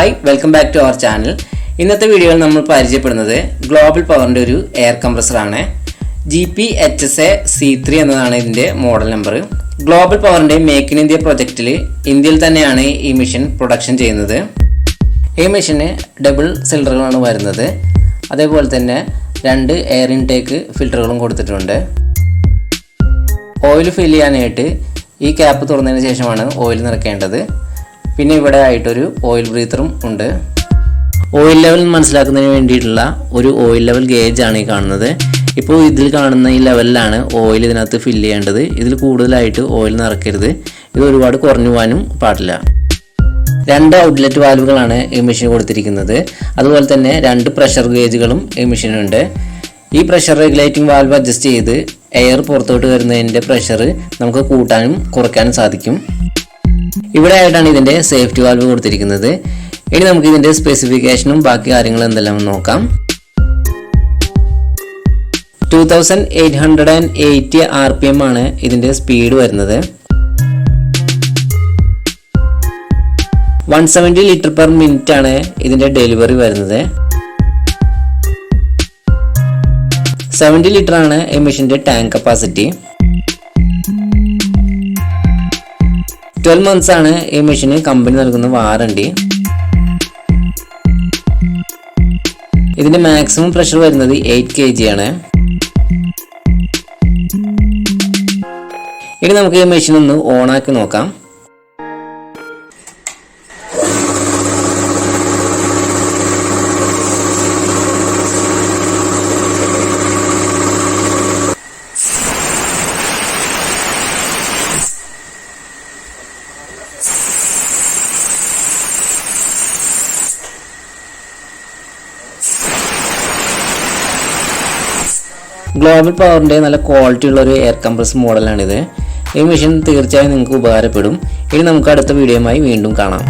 Hi welcome back to our channel. ഇന്നത്തെ വീഡിയോയിൽ നമ്മൾ പരിചയപ്പെടുന്നത് ഗ്ലോബൽ പവറിൻ്റെ ഒരു എയർ കംപ്രസറാണ്. GPHSA C3 എന്നതാണ് ഇതിൻ്റെ മോഡൽ നമ്പർ. ഗ്ലോബൽ പവറിൻ്റെ മേക്ക് ഇൻ ഇന്ത്യ പ്രൊജക്റ്റിൽ ഇന്ത്യയിൽ തന്നെയാണ് ഈ മെഷീൻ പ്രൊഡക്ഷൻ ചെയ്യുന്നത്. ഈ മെഷീന് ഡബിൾ സിലിണ്ടറുകളാണ് വരുന്നത്. അതേപോലെ തന്നെ 2 എയർ ഇൻടേക്ക് ഫിൽറ്ററുകളും കൊടുത്തിട്ടുണ്ട്. ഓയിൽ ഫിൽ ചെയ്യാനായിട്ട് ഈ ക്യാപ്പ് തുറന്നതിന് ശേഷമാണ് ഓയിൽ നിറയ്ക്കേണ്ടത്. പിന്നെ ഇവിടെ ആയിട്ടൊരു ഓയിൽ ബ്രീത്തറും ഉണ്ട്. ഓയിൽ ലെവൽ മനസ്സിലാക്കുന്നതിന് വേണ്ടിയിട്ടുള്ള ഒരു ഓയിൽ ലെവൽ ഗേജ് ആണ് ഈ കാണുന്നത്. ഇപ്പോൾ ഇതിൽ കാണുന്ന ഈ ലെവലിലാണ് ഓയിൽ ഇതിനകത്ത് ഫില്ല് ചെയ്യേണ്ടത്. ഇതിൽ കൂടുതലായിട്ട് ഓയിൽ നിറയ്ക്കരുത്. ഇത് ഒരുപാട് കുറഞ്ഞു പോകാനും പാടില്ല. 2 ഔട്ട്ലെറ്റ് വാൽവുകളാണ് ഈ മെഷീൻ കൊടുത്തിരിക്കുന്നത്. അതുപോലെ തന്നെ 2 പ്രഷർ ഗേജുകളും ഈ മെഷീനുണ്ട്. ഈ പ്രഷർ റെഗുലേറ്റിംഗ് വാൽവ് അഡ്ജസ്റ്റ് ചെയ്ത് എയർ പുറത്തോട്ട് വരുന്നതിൻ്റെ പ്രഷർ നമുക്ക് കൂട്ടാനും കുറയ്ക്കാനും സാധിക്കും. ഇവിടെ ആയിട്ടാണ് ഇതിൻ്റെ സേഫ്റ്റി വാൽവ് കൊടുത്തിരിക്കുന്നത്. ഇനി നമുക്ക് ഇതിൻ്റെ സ്പെസിഫിക്കേഷനും ബാക്കി കാര്യങ്ങളും എന്തെല്ലാം നോക്കാം. 2880 RPM ആണ് ഇതിൻ്റെ സ്പീഡ് വരുന്നത്. 170 ലിറ്റർ പെർ മിനിറ്റ് ആണ് ഇതിൻ്റെ ഡെലിവറി വരുന്നത്. 70 ലിറ്റർ ആണ് ഈ മെഷീൻ്റെ ടാങ്ക് കപ്പാസിറ്റി. 12 months ആണ് ഈ മെഷീന് കമ്പനി നൽകുന്ന വാറണ്ടി. ഇതിന്റെ മാക്സിമം പ്രഷർ വരുന്നത് 8 kg ആണ്. ഇനി നമുക്ക് ഈ മെഷീൻ ഒന്ന് ഓണാക്കി നോക്കാം. ഗ്ലോബൽ പവറിൻ്റെ നല്ല ക്വാളിറ്റി ഉള്ള ഒരു എയർ കംപ്രസർ മോഡലാണിത്. ഈ മെഷീൻ തീർച്ചയായും നിങ്ങൾക്ക് ഉപകാരപ്പെടും. ഇനി നമുക്ക് അടുത്ത വീഡിയോയുമായി വീണ്ടും കാണാം.